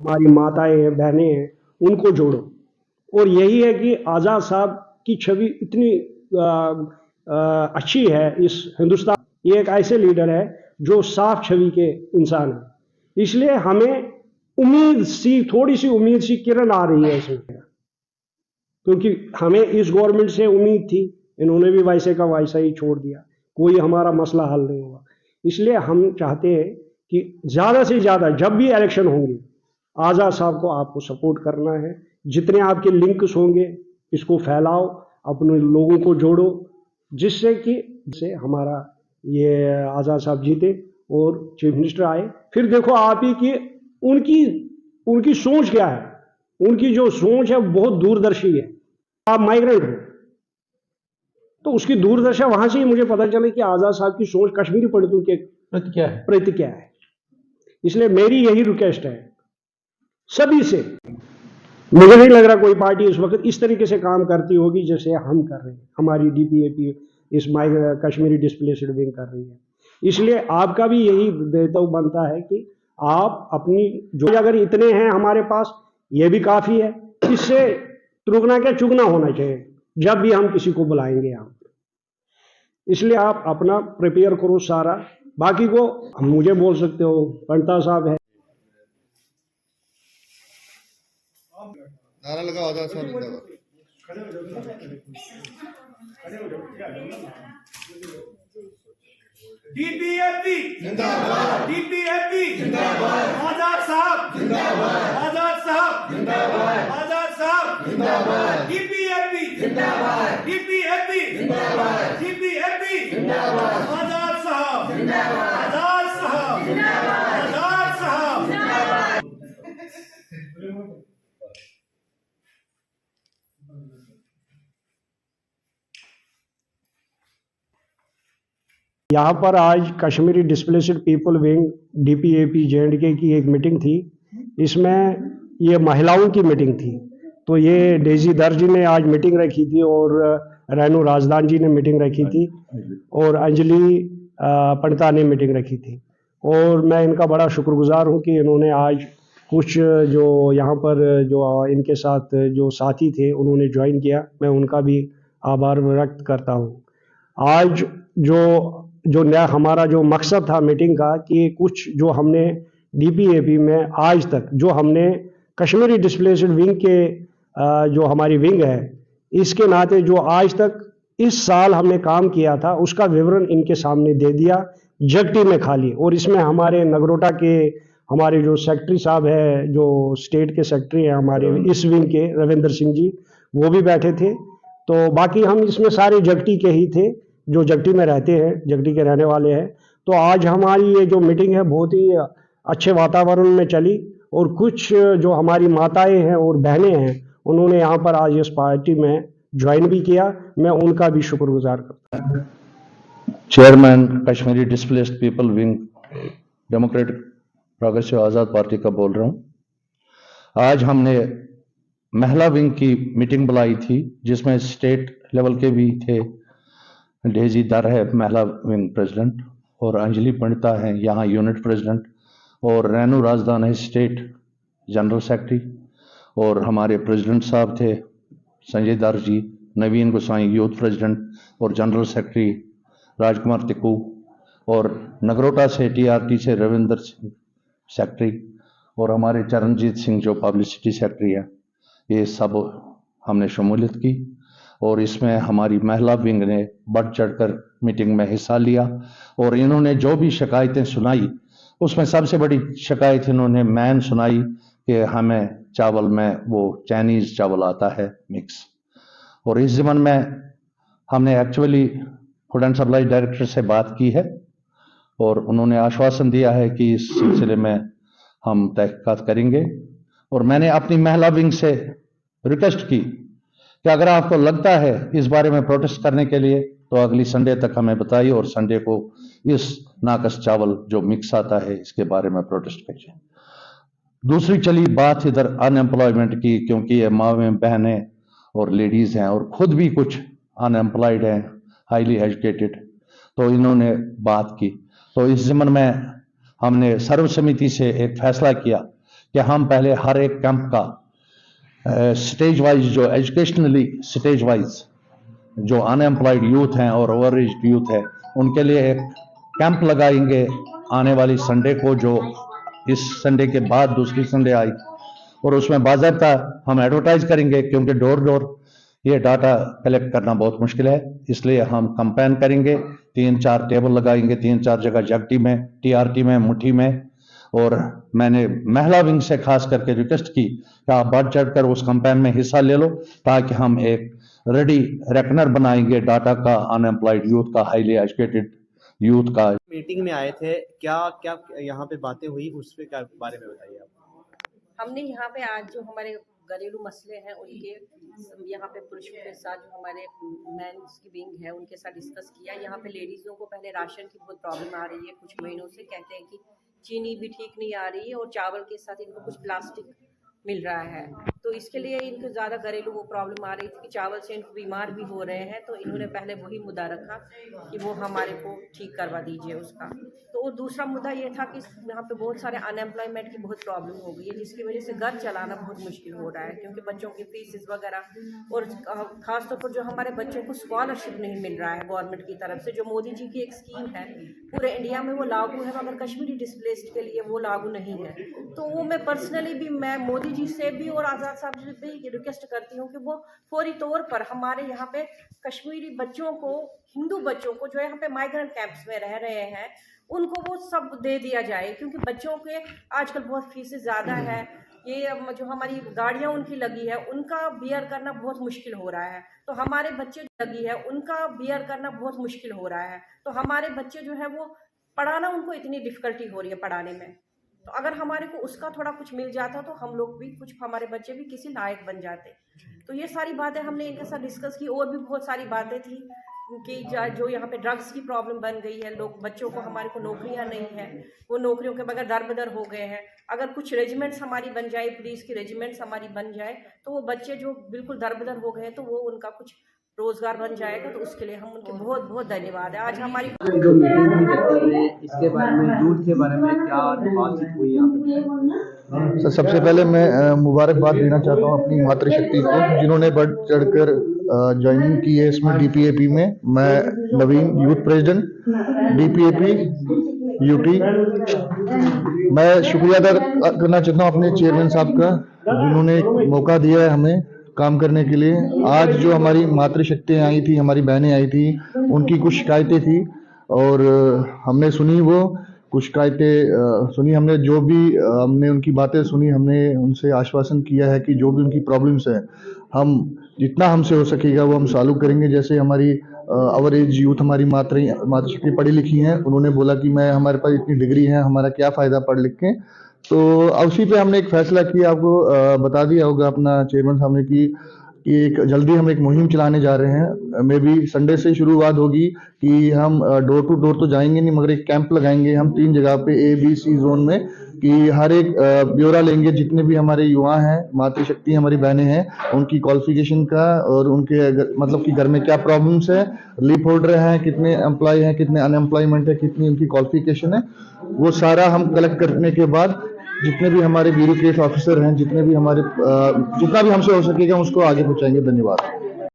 हमारी माताएं हैं, बहनें हैं, उनको जोड़ो। और यही है कि आज़ाद साहब की छवि इतनी अच्छी है इस हिंदुस्तान। ये एक ऐसे लीडर है जो साफ छवि के इंसान है, इसलिए हमें उम्मीद सी, थोड़ी सी उम्मीद सी किरण आ रही है इसमें, क्योंकि हमें इस गवर्नमेंट से उम्मीद थी, इन्होंने भी वैसे का वैसा ही छोड़ दिया, कोई हमारा मसला हल नहीं हुआ। इसलिए हम चाहते हैं कि ज़्यादा से ज़्यादा जब भी इलेक्शन होंगे आज़ाद साहब को आपको सपोर्ट करना है। जितने आपके लिंक्स होंगे इसको फैलाओ, अपने लोगों को जोड़ो, जिससे कि हमारा ये आज़ाद साहब जीते और चीफ मिनिस्टर आए। फिर देखो आप ही कि उनकी सोच क्या है, उनकी जो सोच है बहुत दूरदर्शी है। आप माइग्रेंट हो तो उसकी दूरदर्शा वहां से ही मुझे पता चले कि आज़ाद साहब की सोच कश्मीरी पंडितों के प्रति क्या है। इसलिए मेरी यही रिक्वेस्ट है सभी से। मुझे नहीं लग रहा कोई पार्टी इस वक्त इस तरीके से काम करती होगी जैसे हम कर रहे हैं, हमारी डीपीएपी इस कश्मीरी डिस्प्लेस्ड विंग कर रही है। इसलिए आपका भी यही दायित्व बनता है कि आप अपनी जो, अगर इतने हैं हमारे पास ये भी काफ़ी है, इससे तुगना क्या चुगना होना चाहिए जब भी हम किसी को बुलाएंगे आप। इसलिए आप अपना प्रिपेयर करो सारा, बाकी को मुझे बोल सकते हो, पंडिता साहब है। नारा लगा आज़ाद साहब जिंदाबाद। डीपीएपी जिंदाबाद, डीपीएपी जिंदाबाद, आज़ाद साहब जिंदाबाद, आज़ाद साहब जिंदाबाद, आज़ाद साहब जिंदाबाद, डीपीएपी जिंदाबाद, डीपीएपी जिंदाबाद, डीपीएपी जिंदाबाद, आज़ाद साहब जिंदाबाद, आज़ाद साहब जिंदाबाद, आज़ाद साहब जिंदाबाद। यहाँ पर आज Kashmiri displaced people wing DPAP जे&के की एक मीटिंग थी। इसमें ये महिलाओं की मीटिंग थी, तो ये डेजी दर जी ने आज मीटिंग रखी थी और रेनू राजदान जी ने मीटिंग रखी थी और अंजलि पंडिता ने मीटिंग रखी थी। और मैं इनका बड़ा शुक्रगुजार हूँ कि इन्होंने आज कुछ जो यहाँ पर जो इनके साथ जो साथी थे उन्होंने ज्वाइन किया, मैं उनका भी आभार व्यक्त करता हूँ। आज जो नया हमारा जो मकसद था मीटिंग का कि कुछ जो हमने डीपीएपी में आज तक जो हमने कश्मीरी डिस्प्लेस्ड विंग के जो हमारी विंग है इसके नाते जो आज तक इस साल हमने काम किया था उसका विवरण इनके सामने दे दिया जगटी में खाली। और इसमें हमारे नगरोटा के हमारे जो सेक्रेटरी साहब है, जो स्टेट के सेक्रेटरी हैं हमारे इस विंग के, रविंदर सिंह जी, वो भी बैठे थे। तो बाकी हम इसमें सारे जगटी के ही थे, जो जगटी में रहते हैं, जगटी के रहने वाले हैं। तो आज हमारी ये जो मीटिंग है बहुत ही अच्छे वातावरण में चली और कुछ जो हमारी माताएं हैं और बहनें हैं उन्होंने यहाँ पर आज इस पार्टी में ज्वाइन भी किया, मैं उनका भी शुक्रगुजार करता हूँ। Chairman Kashmiri displaced people wing democratic progressive Azad party का बोल रहा हूँ। आज हमने महिला विंग की मीटिंग बुलाई थी जिसमें स्टेट लेवल के भी थे, डेजी दर है महिला विंग प्रेसिडेंट और अंजलि पंडिता है यहाँ यूनिट प्रेसिडेंट और रेनू राजदान है स्टेट जनरल सेक्रेटरी और हमारे प्रेसिडेंट साहब थे संजय दर जी, नवीन गोसाई यूथ प्रेसिडेंट और जनरल सेक्रेटरी राजकुमार तिक्कू और नगरोटा से टीआरटी से रविंदर सिंह सेक्रेटरी और हमारे चरणजीत सिंह जो पब्लिसिटी सेक्रेटरी है। ये सब हमने शमूलियत की और इसमें हमारी महिला विंग ने बढ़ चढ़कर मीटिंग में हिस्सा लिया और इन्होंने जो भी शिकायतें सुनाई उसमें सबसे बड़ी शिकायत इन्होंने मैन सुनाई कि हमें चावल में वो चाइनीज़ चावल आता है मिक्स। और इस ज़मन में हमने actually food and supply director से बात की है और उन्होंने आश्वासन दिया है कि इस सिलसिले में हम तहकीकात करेंगे। और मैंने अपनी महिला विंग से रिक्वेस्ट की कि अगर आपको लगता है इस बारे में प्रोटेस्ट करने के लिए तो अगली संडे तक हमें बताइए और संडे को इस नाकस चावल जो मिक्स आता है इसके बारे में प्रोटेस्ट कीजिए। दूसरी चली बात इधर अनएम्प्लॉयमेंट की, क्योंकि ये मावें बहनें और लेडीज़ हैं और खुद भी कुछ अनएम्प्लॉयड हैं, हाईली एजुकेटेड, तो इन्होंने बात की। तो इस ज़मन में हमने सर्वसमिति से एक फैसला किया कि हम पहले हर एक कैंप का स्टेज वाइज, जो एजुकेशनली स्टेज वाइज जो अनएम्प्लॉयड यूथ हैं और ओवर एज यूथ है, उनके लिए एक कैंप लगाएंगे आने वाली संडे को, जो इस संडे के बाद दूसरी संडे आई, और उसमें बाकायदा हम एडवर्टाइज करेंगे, क्योंकि डोर डोर ये डाटा कलेक्ट करना बहुत मुश्किल है। इसलिए हम कंपेन करेंगे, 3-4 टेबल लगाएंगे, 3-4 जगह जगटी में, टीआरटी में, मुट्ठी में। और मैंने महिला विंग से खास करके रिक्वेस्ट की कि आप बढ़ चढ़कर उस कंपेन में हिस्सा ले लो, ताकि हम एक रेडी रेकनर बनाएंगे डाटा का, अनएम्प्लॉयड यूथ का, हाईली एजुकेटेड यूथ का। मीटिंग में आए थे, क्या क्या यहाँ पे बातें हुई, उसके क्या बारे में बताइए आप। हमने यहाँ पे आज जो हमारे घरेलू मसले हैं उनके यहाँ पे पुरुषों के साथ, जो हमारे मेंस की विंग है उनके साथ डिस्कस किया। यहाँ पे लेडीज़ों को पहले राशन की बहुत प्रॉब्लम आ रही है, कुछ महीनों से कहते हैं कि चीनी भी ठीक नहीं आ रही है और चावल के साथ इनको कुछ प्लास्टिक मिल रहा है, तो इसके लिए इनको ज़्यादा घरेलू वो प्रॉब्लम आ रही थी कि चावल से इनको बीमार भी हो रहे हैं। तो इन्होंने पहले वही मुद्दा रखा कि वो हमारे को ठीक करवा दीजिए उसका। तो और दूसरा मुद्दा ये था कि यहाँ पे बहुत सारे अनएम्प्लॉयमेंट की बहुत प्रॉब्लम हो गई है, जिसकी वजह से घर चलाना बहुत मुश्किल हो रहा है, क्योंकि बच्चों की फीसिस वगैरह, और ख़ासतौर पर जो हमारे बच्चों को स्कॉलरशिप नहीं मिल रहा है गवर्नमेंट की तरफ से, जो मोदी जी की एक स्कीम है पूरे इंडिया में वो लागू है, मगर कश्मीरी डिस्प्लेस्ड के लिए वो लागू नहीं है। तो वो मैं पर्सनली भी, मैं मोदी जी से भी और आज़ाद साहब से भी रिक्वेस्ट करती हूँ कि वो फौरी तौर पर हमारे यहाँ पे कश्मीरी बच्चों को, हिंदू बच्चों को जो यहाँ पे माइग्रेंट कैंप्स में रह रहे हैं, उनको वो सब दे दिया जाए, क्योंकि बच्चों के आजकल बहुत फीसें ज़्यादा है। ये जो हमारी गाड़ियाँ उनकी लगी है उनका बियर करना बहुत मुश्किल हो रहा है, तो हमारे बच्चे लगी है उनका बियर करना बहुत मुश्किल हो रहा है, तो हमारे बच्चे जो है वो पढ़ाना, उनको इतनी डिफ़िकल्टी हो रही है पढ़ाने में। तो अगर हमारे को उसका थोड़ा कुछ मिल जाता तो हम लोग भी कुछ, हमारे बच्चे भी किसी लायक बन जाते। तो ये सारी बातें हमने इनके साथ डिस्कस की, और भी बहुत सारी बातें थी कि जो यहाँ पे ड्रग्स की प्रॉब्लम बन गई है, लोग, बच्चों को, हमारे को नौकरियाँ नहीं हैं, वो नौकरियों के बगैर दर-बदर हो गए हैं। अगर कुछ रेजिमेंट्स हमारी बन जाए, पुलिस की रेजिमेंट्स हमारी बन जाए, तो वो बच्चे जो बिल्कुल दर-बदर हो गए हैं, तो वो उनका कुछ रोजगार बन जाएगा। तो उसके लिए हम उनके बहुत बहुत धन्यवाद है। आज हमारी जो मीटिंग हुई करते हुए, इसके बारे में, यूथ के बारे में क्या बातचीत हुई यहाँ पे? सर, सबसे पहले मैं मुबारकबाद देना चाहता हूँ अपनी मातृशक्ति को, जिन्होंने बढ़ चढ़कर ज्वाइनिंग की है इसमें डीपीएपी में। मैं नवीन, यूथ प्रेसिडेंट डीपीएपी यूटी। मैं शुक्रिया अदा करना चाहता हूँ अपने चेयरमैन साहब का, जिन्होंने मौका दिया है हमें काम करने के लिए। आज जो हमारी मातृशक्तियाँ आई थी, हमारी बहनें आई थी, उनकी कुछ शिकायतें थी और हमने सुनी, वो कुछ शिकायतें सुनी हमने, जो भी हमने उनकी बातें सुनी, हमने उनसे आश्वासन किया है कि जो भी उनकी प्रॉब्लम्स है, हम जितना हमसे हो सकेगा वो हम सॉल्व करेंगे। जैसे हमारी ओवर एज यूथ, हमारी मातृशक्ति पढ़ी लिखी हैं, उन्होंने बोला कि मैं, हमारे पास इतनी डिग्री है, हमारा क्या फ़ायदा पढ़ लिख के। तो उसी पे हमने एक फैसला किया, आपको बता दिया होगा अपना चेयरमैन साहब ने, कि एक जल्दी हम एक मुहिम चलाने जा रहे हैं। मे बी संडे से शुरुआत होगी कि हम डोर टू डोर तो जाएंगे नहीं, मगर एक कैंप लगाएंगे हम 3 जगह पे, ABC जोन में, कि हर एक ब्यौरा लेंगे, जितने भी हमारे युवा हैं, मातृशक्ति हमारी बहनें हैं, उनकी क्वालिफिकेशन का, और उनके मतलब कि घर में क्या प्रॉब्लम्स है, लीप होल्डर हैं, कितने एम्प्लॉय हैं, कितने अनएम्प्लॉयमेंट है, कितनी उनकी क्वालिफिकेशन है, वो सारा हम कलेक्ट करने के बाद जितने भी हमारे ब्यूरोक्रेट ऑफिसर हैं, जितने भी हमारे जितना भी हमसे हो सकेगा उसको आगे पहुंचाएंगे। धन्यवाद।